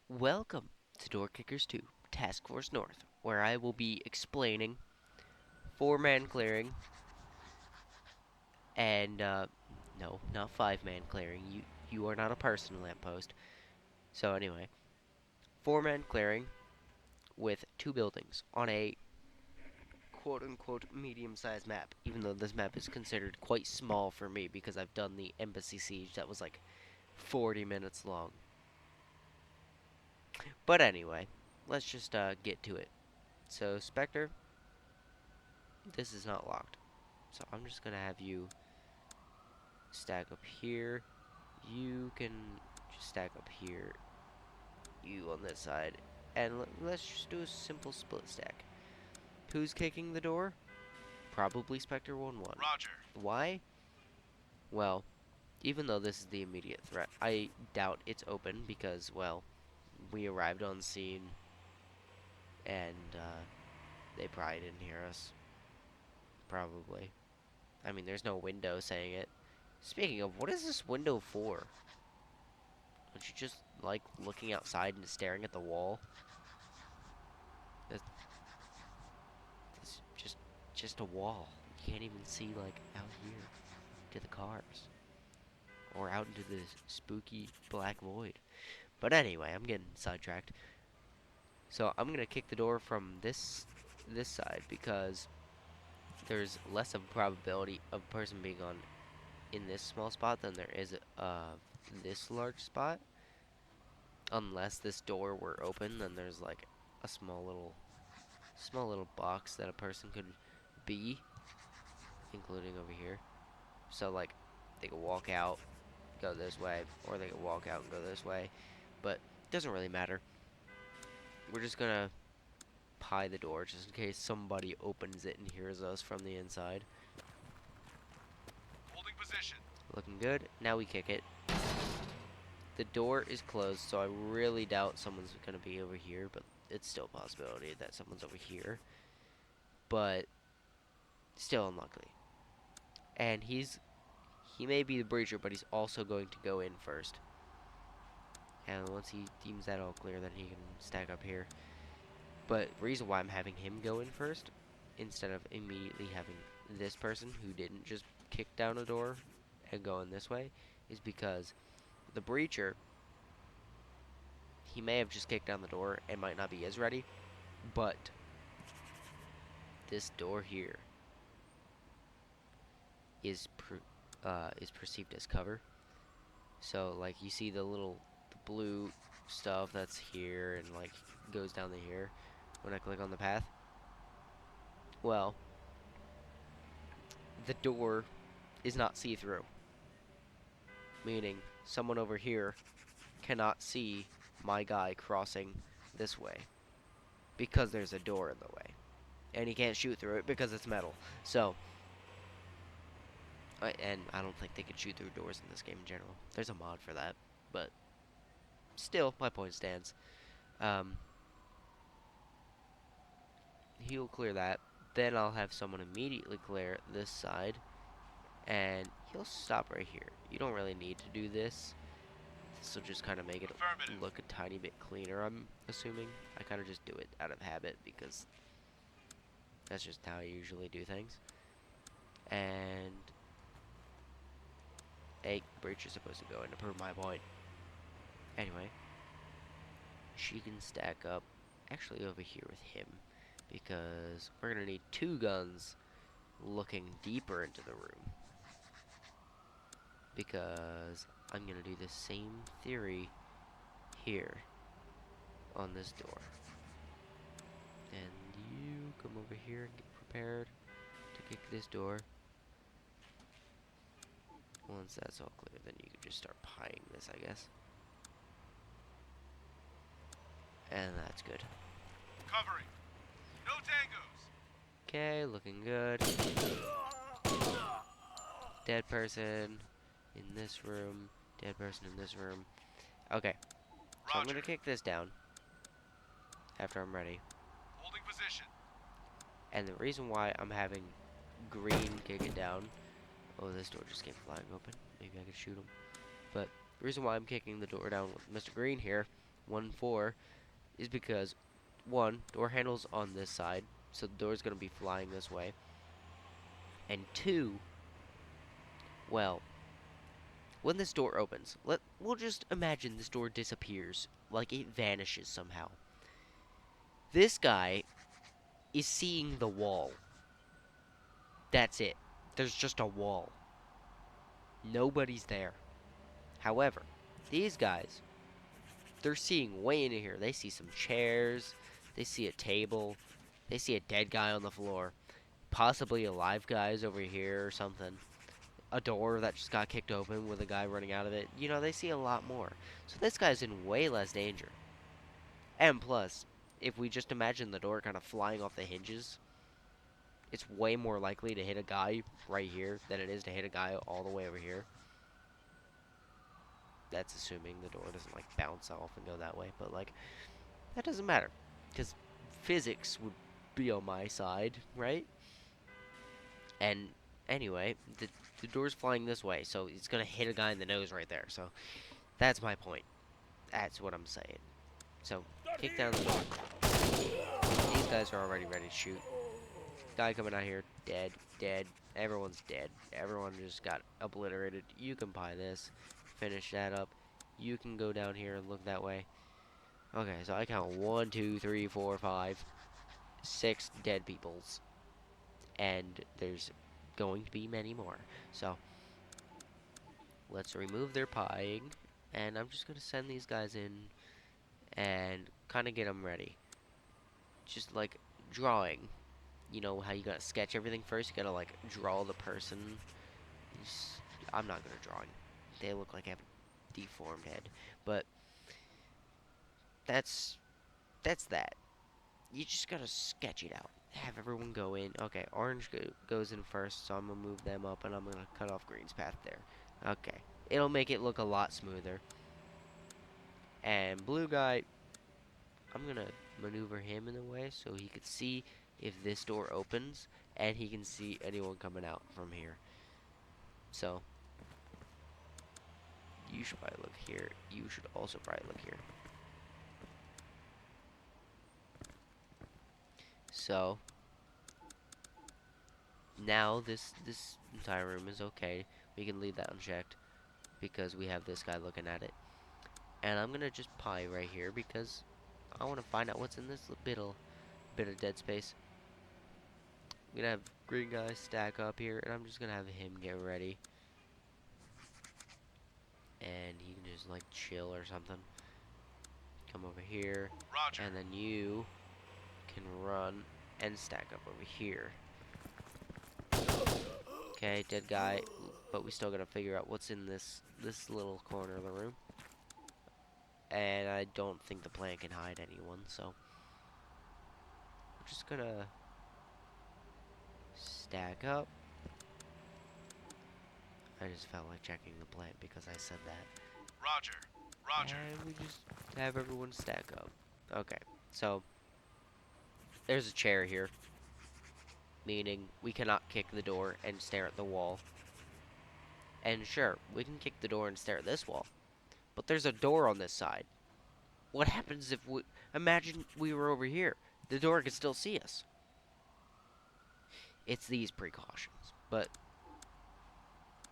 Welcome to Door Kickers 2 Task Force North, where I will be explaining four-man clearing and no, not five-man clearing. You are not a person, lamppost. So anyway, four-man clearing with two buildings on a quote-unquote medium-sized map. Even though this map is considered quite small for me because I've done the embassy siege that was like 40 minutes long. But anyway, let's just get to it. So Spectre, this is not locked. So I'm just gonna have you stack up here. You can just stack up here. You on this side. And let's just do a simple split stack. Who's kicking the door? Probably Spectre 1-1. Roger. Why? Well, even though this is the immediate threat, I doubt it's open because, well, we arrived on scene and they probably didn't hear us. Probably. I mean, there's no window saying it. Speaking of, what is this window for? Don't you just like looking outside and staring at the wall? It's just a wall. You can't even see like out here to the cars or out into the spooky black void. But anyway, I'm getting sidetracked. So I'm gonna kick the door from this side because there's less of a probability of a person being on in this small spot than there is this large spot. Unless this door were open, then there's like a small little box that a person could be, including over here. So like they could walk out, go this way, or they could walk out and go this way. But it doesn't really matter. We're just gonna pie the door just in case somebody opens it and hears us from the inside. Holding position. Looking good. Now we kick it. The door is closed, so I really doubt someone's gonna be over here, but it's still a possibility that someone's over here. But still unlikely. And he may be the breacher, but he's also going to go in first. And once he deems that all clear, then he can stack up here. But the reason why I'm having him go in first, instead of immediately having this person who didn't just kick down a door and go in this way, is because the breacher, he may have just kicked down the door and might not be as ready, but this door here is perceived as cover. So like you see the blue stuff that's here and like goes down to here when I click on the path. Well, the door is not see-through, meaning someone over here cannot see my guy crossing this way because there's a door in the way, and he can't shoot through it because it's metal. So, and I don't think they can shoot through doors in this game in general. There's a mod for that, but still, my point stands. Um, he'll clear that. Then I'll have someone immediately clear this side, and he'll stop right here. You don't really need to do this. This will just kind of make it Affirmative. look a tiny bit cleaner, I'm assuming. I kind of just do it out of habit because that's just how I usually do things. And a breach is supposed to go in to prove my point. Anyway, she can stack up actually over here with him because we're going to need two guns looking deeper into the room because I'm going to do the same theory here on this door. And you come over here and get prepared to kick this door. Once that's all clear, then you can just start pieing this, I guess. And that's good. Covering. No tangos. Okay, looking good. Dead person in this room. Dead person in this room. Okay, so I'm Roger. gonna kick this down after I'm ready. Holding position. And the reason why I'm having green kick it down. Oh, this door just came flying open. Maybe I could shoot him. But the reason why I'm kicking the door down with Mr. Green here 1-4 is because one, door handle's on this side, so the door's gonna be flying this way. And two, well, when this door opens, we'll just imagine this door disappears, like it vanishes somehow. This guy is seeing the wall. That's it. There's just a wall. Nobody's there. However, these guys, they're seeing way into here. They see some chairs, they see a table, they see a dead guy on the floor, possibly a live guy's over here or something. A door that just got kicked open with a guy running out of it. You know, they see a lot more. So this guy's in way less danger. And plus, if we just imagine the door kind of flying off the hinges, it's way more likely to hit a guy right here than it is to hit a guy all the way over here. That's assuming the door doesn't like bounce off and go that way, but like that doesn't matter because physics would be on my side, right? And anyway, the door's flying this way, so it's gonna hit a guy in the nose right there. So that's my point. That's what I'm saying. So kick down the door. These guys are already ready to shoot. Guy coming out here, dead, dead. Everyone's dead. Everyone just got obliterated. You can buy this. Finish that up. You can go down here and look that way. Okay, so I count 1, 2, 3, 4, 5, 6 dead peoples. And there's going to be many more. So, let's remove their pieing. And I'm just going to send these guys in and kind of get them ready. Just like drawing. You know how you gotta sketch everything first? You gotta like draw the person. I'm not gonna draw them. They look like I have a deformed head. But that's that. You just gotta sketch it out. Have everyone go in. Okay, orange goes in first, so I'm gonna move them up and I'm gonna cut off green's path there. Okay. It'll make it look a lot smoother. And blue guy, I'm gonna maneuver him in a way so he could see if this door opens and he can see anyone coming out from here. So you should probably look here. You should also probably look here. So now this entire room is okay. We can leave that unchecked because we have this guy looking at it. And I'm gonna just pie right here because I want to find out what's in this bit of dead space. I'm gonna have green guy stack up here, and I'm just gonna have him get ready, and he can just like chill or something. Come over here, Roger. and then you can run and stack up over here. Okay, dead guy, but we still gotta figure out what's in this little corner of the room. And I don't think the plant can hide anyone, so we're just gonna stack up. I just felt like checking the plant because I said that. Roger. Roger. And we just have everyone stack up. Okay, so there's a chair here, meaning we cannot kick the door and stare at the wall. And sure, we can kick the door and stare at this wall, but there's a door on this side. What happens if we imagine we were over here? The door could still see us. It's these precautions, but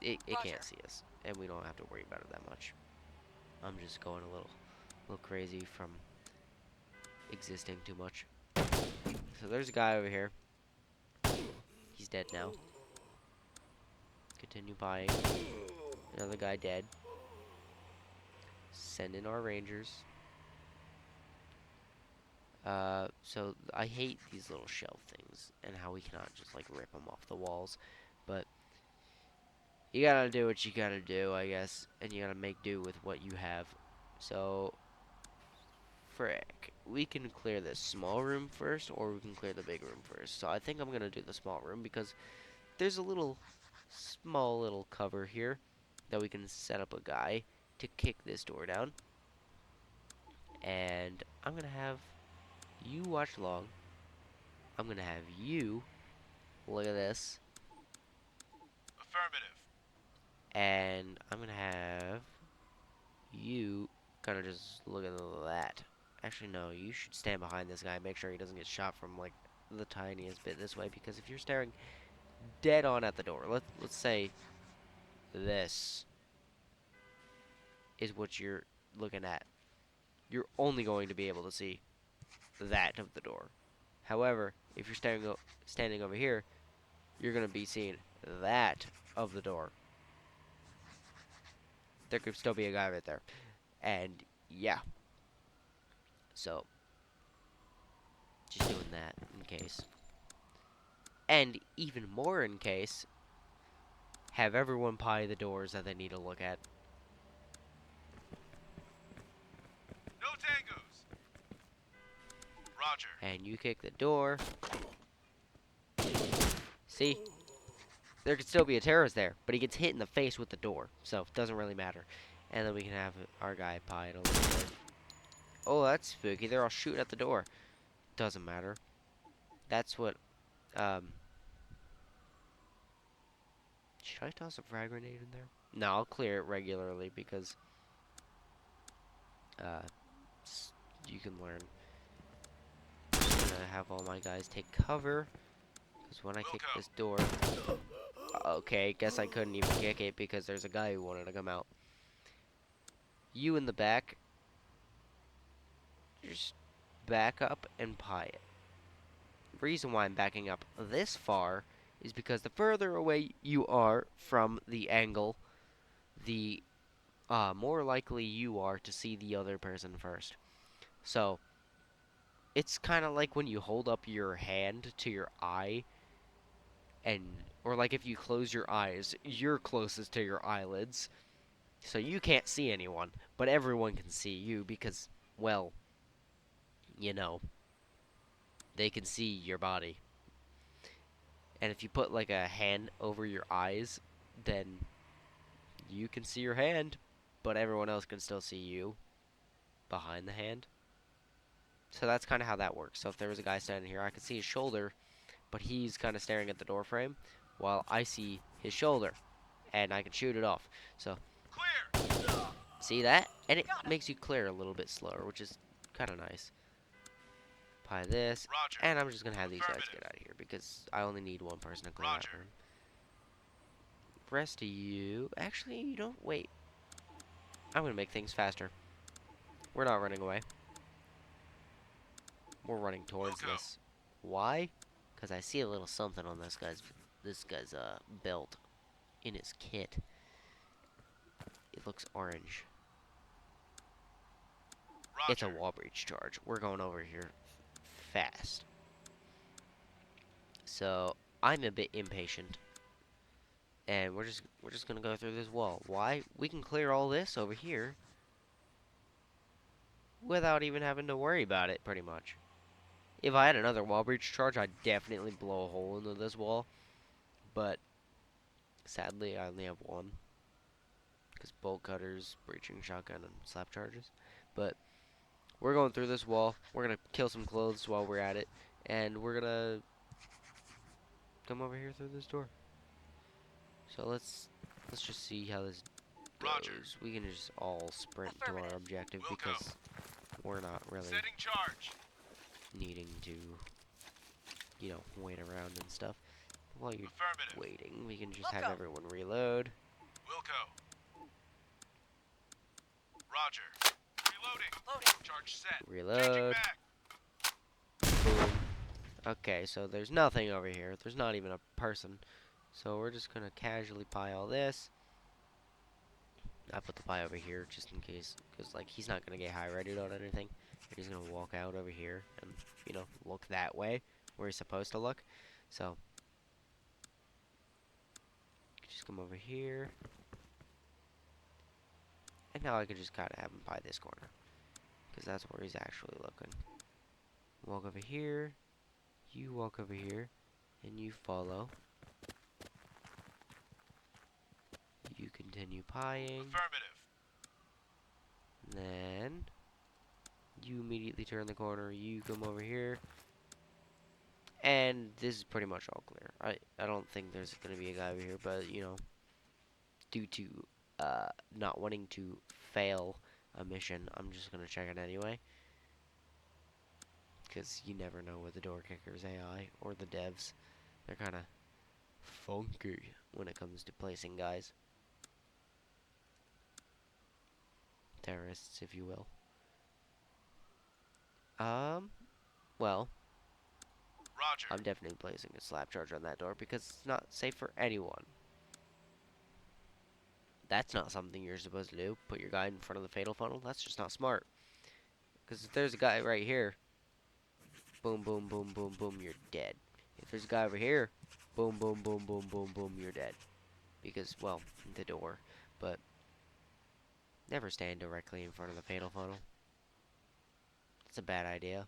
it can't see us, and we don't have to worry about it that much. I'm just going a little crazy from existing too much. So there's a guy over here. He's dead now. Continue buying. Another guy dead. Send in our rangers. So I hate these little shelf things and how we cannot just like rip them off the walls, but you gotta do what you gotta do, I guess, and you gotta make do with what you have. So, frick, we can clear this small room first, or we can clear the big room first. So I think I'm gonna do the small room because there's a small little cover here that we can set up a guy to kick this door down. And I'm gonna have you watch along. I'm gonna have you look at this, Affirmative. and I'm gonna have you kind of just look at that. Actually, no, you should stand behind this guy. Make sure he doesn't get shot from like the tiniest bit this way. Because if you're staring dead on at the door, let's say this is what you're looking at. You're only going to be able to see that of the door. However, if you're standing over here, you're gonna be seeing that of the door. There could still be a guy right there, and yeah. So just doing that in case, and even more in case, have everyone pie the doors that they need to look at, No tangos. Roger. and you kick the door. See, there could still be a terrorist there, but he gets hit in the face with the door, so it doesn't really matter. And then we can have our guy pie it a little bit. Oh, that's spooky. They're all shooting at the door. Doesn't matter. That's what, should I toss a frag grenade in there? No, I'll clear it regularly because, you can learn. I'm gonna have all my guys take cover, because when I kick this door... Okay, guess I couldn't even kick it because there's a guy who wanted to come out. You in the back, just back up and pie it. The reason why I'm backing up this far is because the further away you are from the angle, the more likely you are to see the other person first. So, it's kind of like when you hold up your hand to your eye, and or like if you close your eyes, you're closest to your eyelids, so you can't see anyone, but everyone can see you because, well, you know, they can see your body. And if you put like a hand over your eyes, then you can see your hand, but everyone else can still see you behind the hand. So that's kind of how that works. So if there was a guy standing here, I could see his shoulder, but he's kind of staring at the door frame, while I see his shoulder, and I can shoot it off. So, Clear. see that? And it makes you clear a little bit slower, which is kind of nice. Pie this, Roger. and I'm just going to have these guys get out of here, because I only need one person to clear that Roger. room. Rest of you, actually, you don't, wait. I'm going to make things faster. We're not running away. We're running towards Wilco. this. Why? Because I see a little something on this guy's belt in his kit. It looks orange. Roger. It's a wall breach charge. We're going over here fast. So I'm a bit impatient, and we're just gonna go through this wall. Why? We can clear all this over here without even having to worry about it, pretty much. If I had another wall breach charge, I'd definitely blow a hole into this wall. But sadly, I only have one, because bolt cutters, breaching shotgun, and slap charges. But we're going through this wall. We're gonna kill some clothes while we're at it, and we're gonna come over here through this door. So let's just see how this goes. Roger. We can just all sprint to our objective Wilco. because we're not really Setting charge. needing to, you know, wait around and stuff. While you're Affirmative. waiting, we can just have everyone reload. Wilco. Roger. Reloading. Charge set. Changing Reload. back. Boom. Okay, so there's nothing over here. There's not even a person. So we're just gonna casually pie all this. I put the pie over here just in case, because like he's not gonna get high rated on anything. He's gonna walk out over here and, you know, look that way where he's supposed to look. So just come over here, and now I can just kind of have him pie this corner, because that's where he's actually looking. Walk over here, you walk over here, and you follow. You continue pieing. Affirmative. Then you immediately turn the corner, you come over here, and this is pretty much all clear. I don't think there's gonna be a guy over here, but you know, due to not wanting to fail a mission, I'm just gonna check it anyway. Because you never know with the door kickers AI or the devs. They're kind of funky when it comes to placing guys. Terrorists, if you will. Well, Roger. I'm definitely placing a slap charge on that door because it's not safe for anyone. That's not something you're supposed to do. Put your guy in front of the fatal funnel. That's just not smart. Because if there's a guy right here, boom, boom, boom, boom, boom, you're dead. If there's a guy over here, boom, boom, boom, boom, boom, boom, you're dead. Because, well, the door. But never stand directly in front of the fatal funnel. It's a bad idea.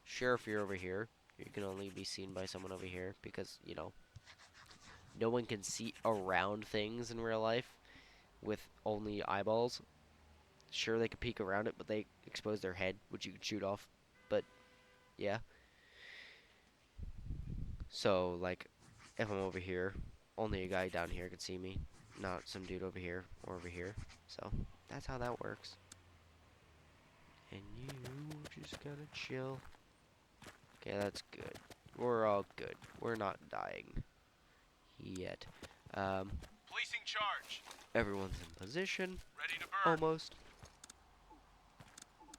Sure, if you're over here, you can only be seen by someone over here because, you know, no one can see around things in real life with only eyeballs. Sure, they can peek around it, but they expose their head, which you can shoot off. But, yeah. So, like, if I'm over here, only a guy down here can see me, not some dude over here or over here. So, that's how that works. And you just gotta chill. Okay, that's good. We're all good. We're not dying yet. Placing charge. Everyone's in position. Ready to burn. Almost.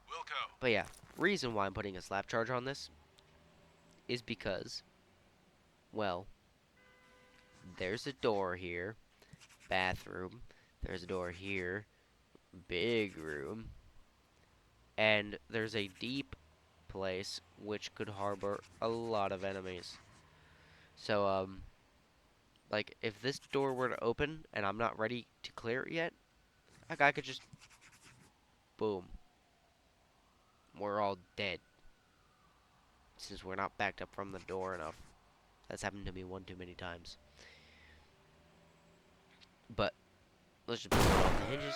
Wilco. But yeah, reason why I'm putting a slap charge on this is because, well, there's a door here. Bathroom. There's a door here. Big room. And there's a deep place which could harbor a lot of enemies. So, like, if this door were to open and I'm not ready to clear it yet, that guy could just, boom. We're all dead. Since we're not backed up from the door enough. That's happened to me one too many times. But, let's just put it off the hinges.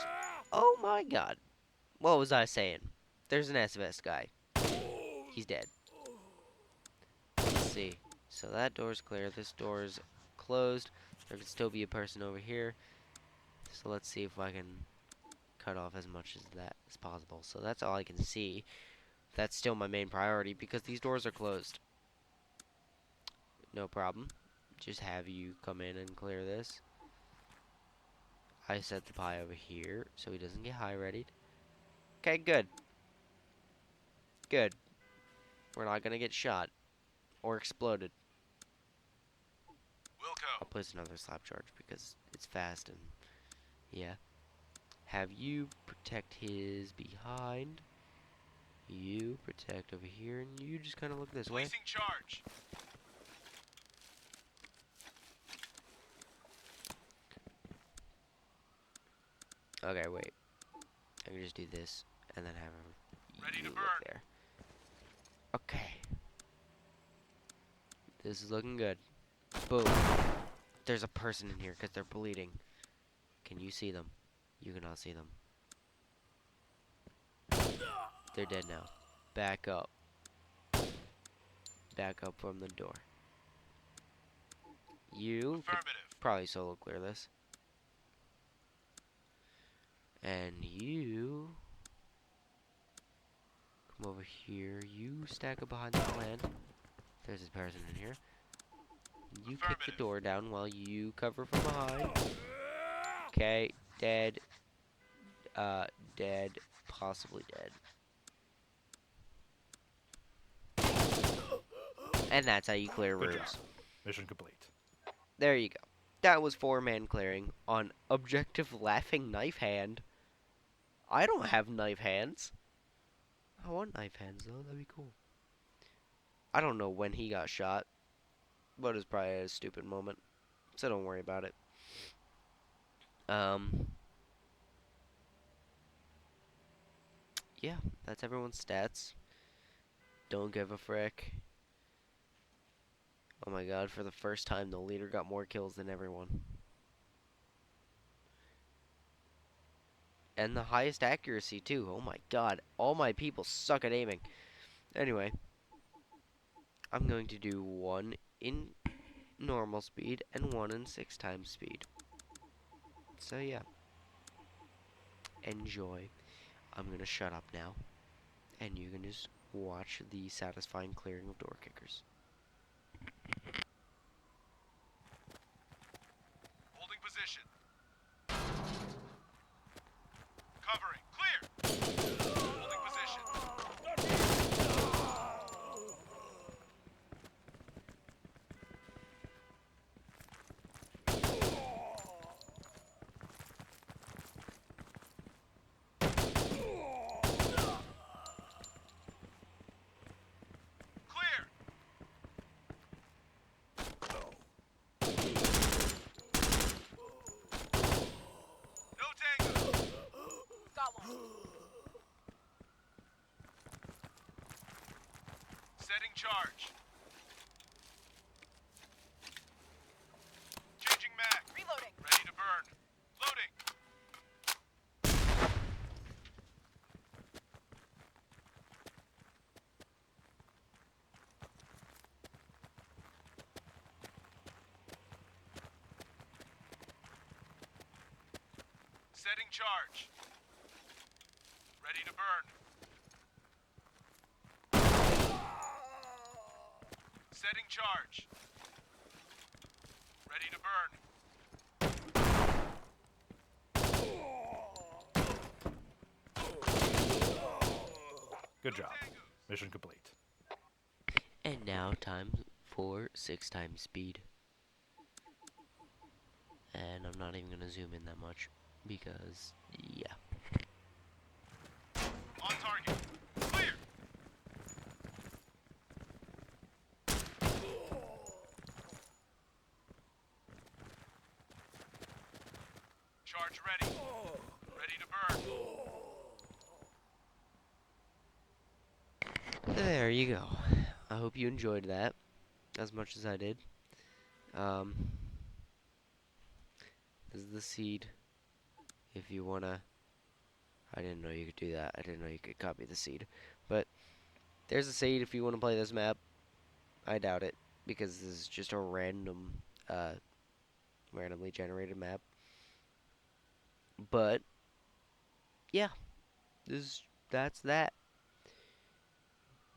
Oh my god. What was I saying? There's an SBS guy. He's dead. Let's see. So that door's clear. This door's closed. There could still be a person over here. So let's see if I can cut off as much as that as possible. So that's all I can see. That's still my main priority because these doors are closed. No problem. Just have you come in and clear this. I set the pie over here so he doesn't get high readied. Okay, good. Good. We're not gonna get shot or exploded. I'll Wilco. place another slap charge because it's fast and yeah. Have you protect his behind. You protect over here and you just kind of look this way. Placing charge. Okay, wait. I can just do this and then have him Ready to look burn. there. Okay. This is looking good. Boom. There's a person in here because they're bleeding. Can you see them? You cannot see them. They're dead now. Back up. Back up from the door. You could Affirmative. probably solo clear this. And you come over here. You stack up behind the plant. There's this person in here. You kick the door down while you cover from behind. Okay, dead. Dead. Possibly dead. And that's how you clear Good rooms. job. Mission complete. There you go. That was 4-man clearing on Objective Laughing Knife Hand. I don't have knife hands. I want knife hands though, that'd be cool. I don't know when he got shot, but it's probably a stupid moment. So don't worry about it. Yeah, that's everyone's stats. Don't give a frick. Oh my god, for the first time, the leader got more kills than everyone. And the highest accuracy, too. Oh my god, all my people suck at aiming. Anyway, I'm going to do one in normal speed and one in 6 times speed. So yeah, enjoy. I'm gonna shut up now, and you can just watch the satisfying clearing of door kickers. Holding position. Covering. Clear. Holding position. Clear. No tango. Got one. Setting charge. Changing mag. Reloading. Ready to burn. Loading. Setting charge. Ready to burn. Setting charge. Ready to burn. Good job. Mission complete. And now time for 6 times speed. And I'm not even gonna zoom in that much because, yeah. On target. Clear. Charge ready. Ready to burn. There you go. I hope you enjoyed that as much as I did. This is the seed. If you wanna, I didn't know you could do that. I didn't know you could copy the seed. But there's a seed if you wanna play this map. I doubt it because this is just a randomly generated map. But yeah, that's that.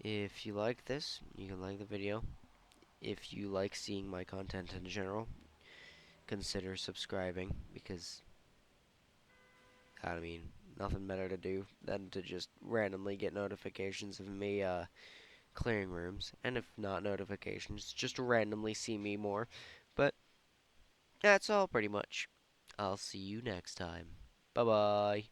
If you like this, you can like the video. If you like seeing my content in general, consider subscribing because, I mean, nothing better to do than to just randomly get notifications of me clearing rooms. And if not notifications, just randomly see me more. But that's all pretty much. I'll see you next time. Bye-bye.